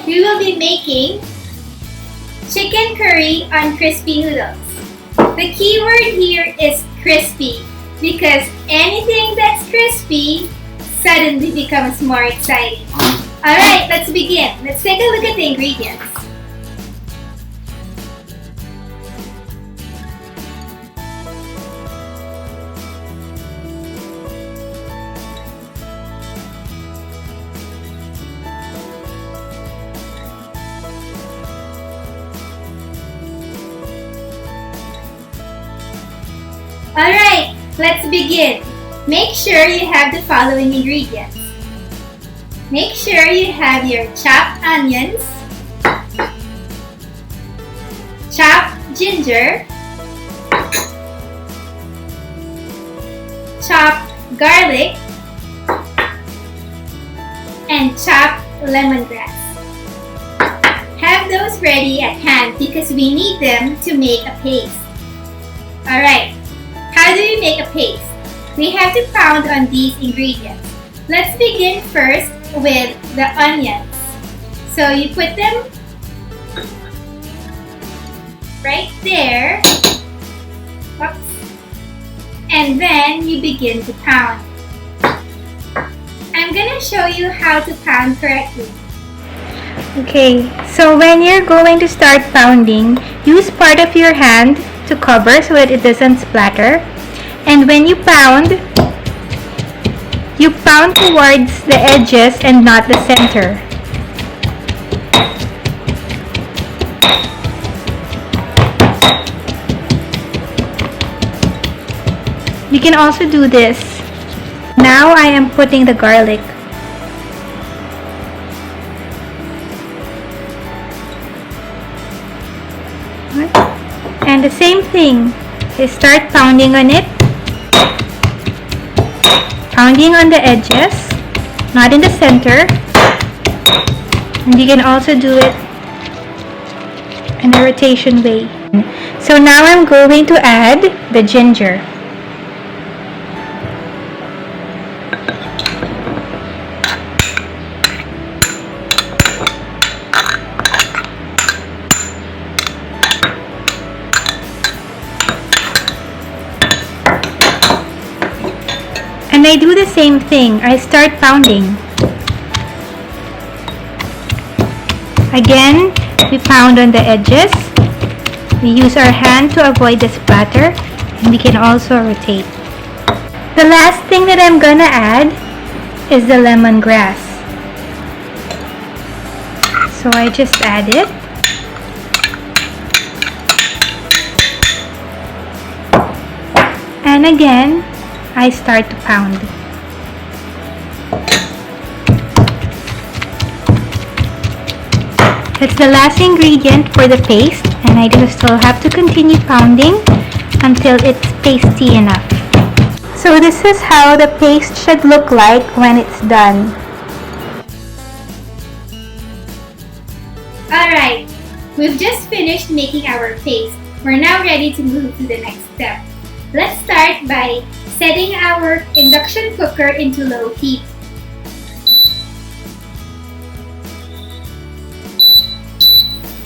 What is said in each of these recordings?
we will be making chicken curry on crispy noodles. The key word here is crispy because anything that's crispy suddenly becomes more exciting. Alright, let's begin. Let's take a look at the ingredients. Alright, let's begin. Make sure you have the following ingredients. Make sure you have your chopped onions, chopped ginger, chopped garlic, and chopped lemongrass. Have those ready at hand because we need them to make a paste. Alright. How do we make a paste? We have to pound on these ingredients. Let's begin first with the onions. So you put them right there. Oops. And then you begin to pound. I'm gonna show you how to pound correctly. Okay, so when you're going to start pounding, use part of your hand to cover so that it doesn't splatter. And when you pound towards the edges and not the center. You can also do this. Now I am putting the garlic. And the same thing, you start pounding on it. Pounding on the edges, not in the center. And you can also do it in a rotation way. So now I'm going to add the ginger. And I do the same thing. I start pounding. Again, we pound on the edges. We use our hand to avoid the splatter, and we can also rotate. The last thing that I'm gonna add is the lemongrass. So I just add it. And again, I start to pound. That's the last ingredient for the paste, and I do still have to continue pounding until it's pasty enough. So this is how the paste should look like when it's done. Alright, we've just finished making our paste. We're now ready to move to the next step. Let's start by setting our induction cooker into low heat.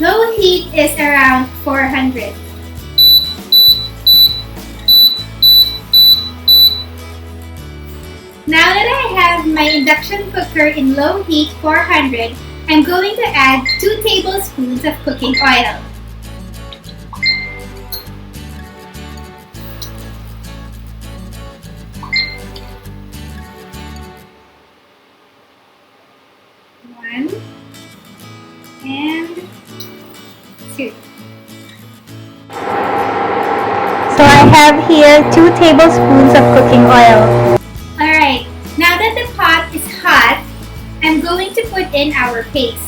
Low heat is around 400. Now that I have my induction cooker in low heat 400, I'm going to add 2 tablespoons of cooking oil. One and 2. So I have here 2 tablespoons of cooking oil. Alright, now that the pot is hot, I'm going to put in our paste.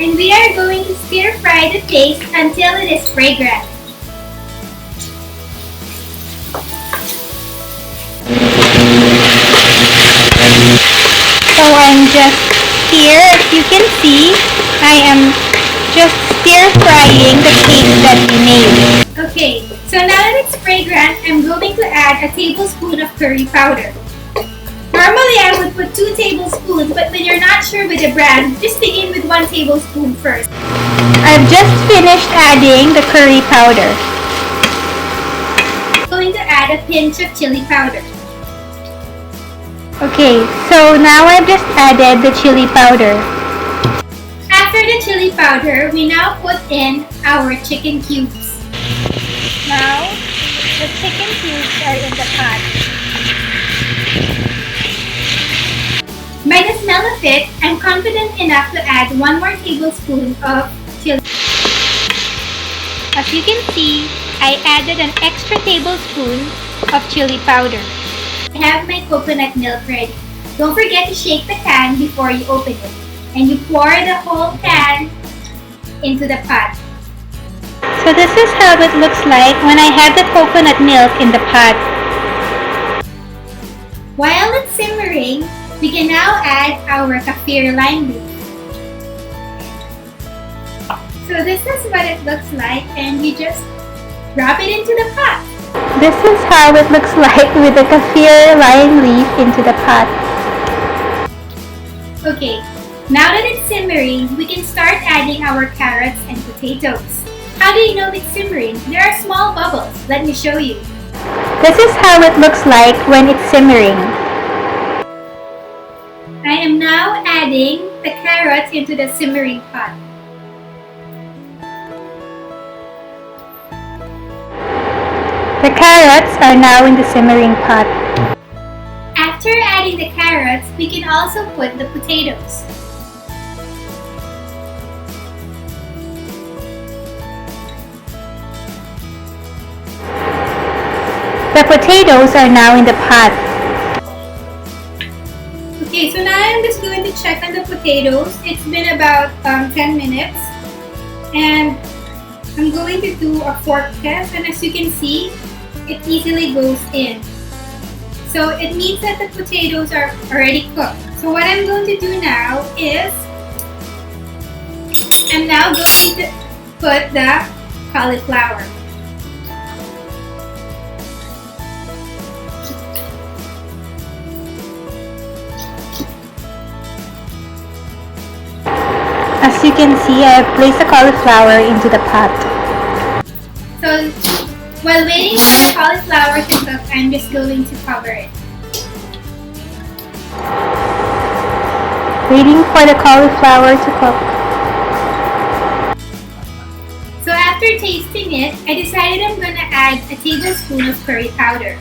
And we are going to stir fry the paste until it is fragrant. So I'm just here, as you can see, I am just stir frying the cake that we made. Okay, so now that it's fragrant, I'm going to add a tablespoon of curry powder. Normally I would put 2 tablespoons, but when you're not sure with the brand, just begin with 1 tablespoon first. I've just finished adding the curry powder. I'm going to add a pinch of chili powder. Okay, so now I've just added the chili powder. After the chili powder, we now put in our chicken cubes. Now, the chicken cubes are in the pot. By the smell of it, I'm confident enough to add 1 more tablespoon of chili. As you can see, I added an extra tablespoon of chili powder. I have my coconut milk ready. Don't forget to shake the can before you open it. And you pour the whole can into the pot. So this is how it looks like when I have the coconut milk in the pot. While it's simmering, we can now add our kaffir lime leaf. So this is what it looks like, and you just drop it into the pot. This is how it looks like with the kaffir lime leaf into the pot. Okay, now that it's simmering, we can start adding our carrots and potatoes. How do you know it's simmering? There are small bubbles. Let me show you. This is how it looks like when it's simmering. I am now adding the carrots into the simmering pot. The carrots are now in the simmering pot. After adding the carrots, we can also put the potatoes. The potatoes are now in the pot. Okay, so now I'm just going to check on the potatoes. It's been about 10 minutes. And I'm going to do a fork test, and as you can see, it easily goes in. So it means that the potatoes are already cooked. So what I'm going to do now is, I'm now going to put the cauliflower. As you can see, I have placed the cauliflower into the pot. So while waiting for the cauliflower to cook, I'm just going to cover it. Waiting for the cauliflower to cook. So after tasting it, I decided I'm gonna add a tablespoon of curry powder.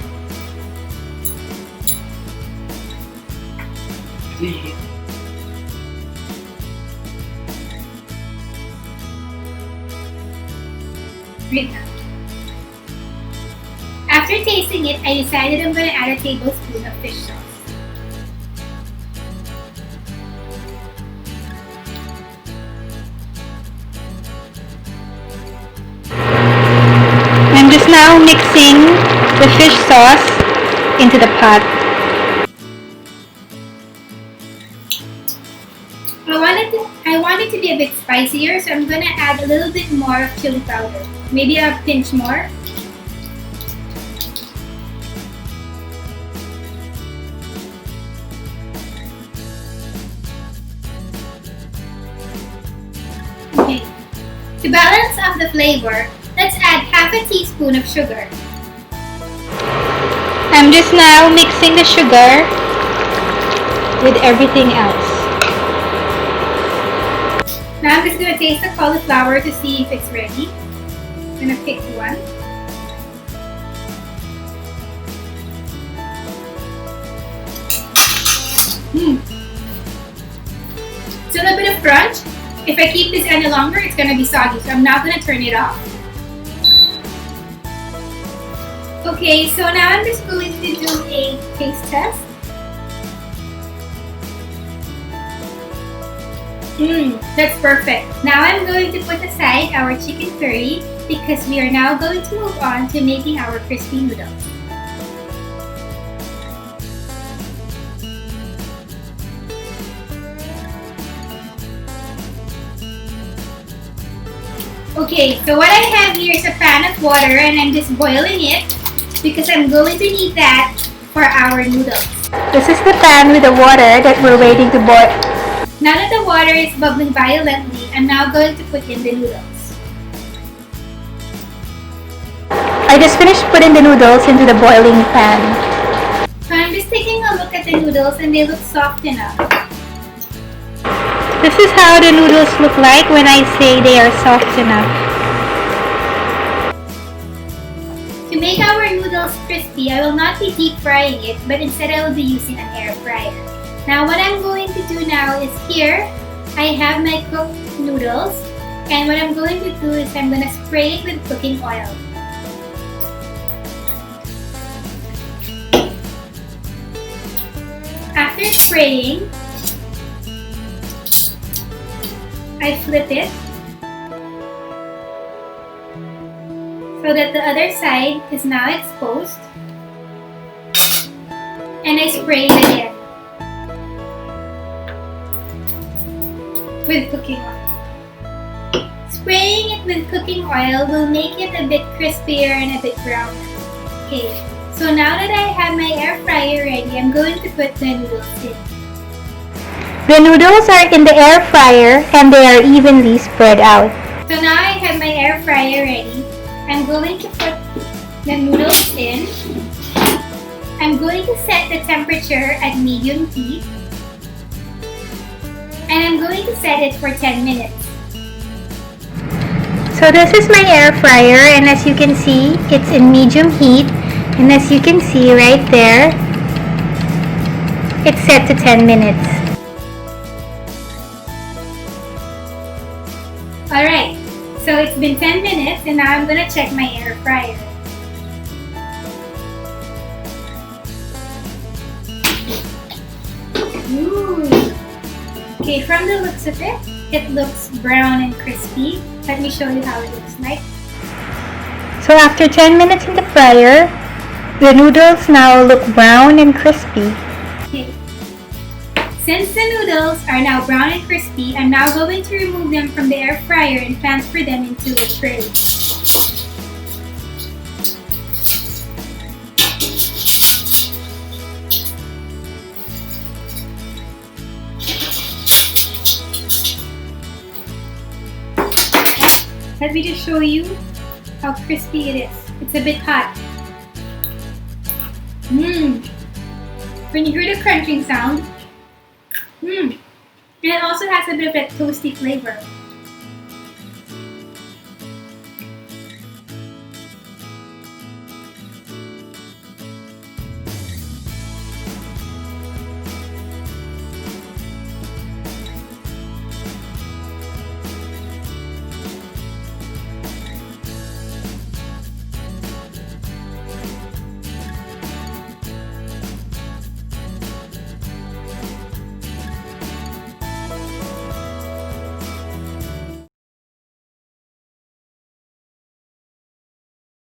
Right now. After tasting it, I decided I'm gonna add a tablespoon of fish sauce. I'm just now mixing the fish sauce into the pot. I want it to be a bit spicier, so I'm gonna add a little bit more of chili powder. Maybe a pinch more. Okay. To balance out the flavor, let's add half a teaspoon of sugar. I'm just now mixing the sugar with everything else. Now I'm just going to taste the cauliflower to see if it's ready. I'm going to pick one. Still a bit of crunch. If I keep this any longer, it's going to be soggy, so I'm now going to turn it off. Okay, so now I'm just going to do a taste test. That's perfect. Now I'm going to put aside our chicken curry because we are now going to move on to making our crispy noodles. Okay, so what I have here is a pan of water and I'm just boiling it because I'm going to need that for our noodles. This is the pan with the water that we're waiting to boil. Now that the water is bubbling violently, I'm now going to put in the noodles. I just finished putting the noodles into the boiling pan. So I'm just taking a look at the noodles and they look soft enough. This is how the noodles look like when I say they are soft enough. To make our noodles crispy, I will not be deep frying it, but instead I will be using an air fryer. Now what I'm going to do now is here, I have my cooked noodles, and what I'm going to do is I'm going to spray it with cooking oil. After spraying, I flip it so that the other side is now exposed, and I spray it again with cooking oil. Spraying it with cooking oil will make it a bit crispier and a bit browner. Okay, so now that I have my air fryer ready, I'm going to put the noodles in. The noodles are in the air fryer and they are evenly spread out. So now I have my air fryer ready. I'm going to put the noodles in. I'm going to set the temperature at medium heat. And I'm going to set it for 10 minutes. So this is my air fryer, and as you can see, it's in medium heat. And as you can see right there, it's set to 10 minutes. Alright, so it's been 10 minutes and now I'm going to check my air fryer. Ooh. Okay, from the looks of it, it looks brown and crispy. Let me show you how it looks like. So after 10 minutes in the fryer, the noodles now look brown and crispy. Okay. Since the noodles are now brown and crispy, I'm now going to remove them from the air fryer and transfer them into a tray. Let me just show you how crispy it is. It's a bit hot. When you hear the crunching sound, and it also has a bit of that toasty flavor.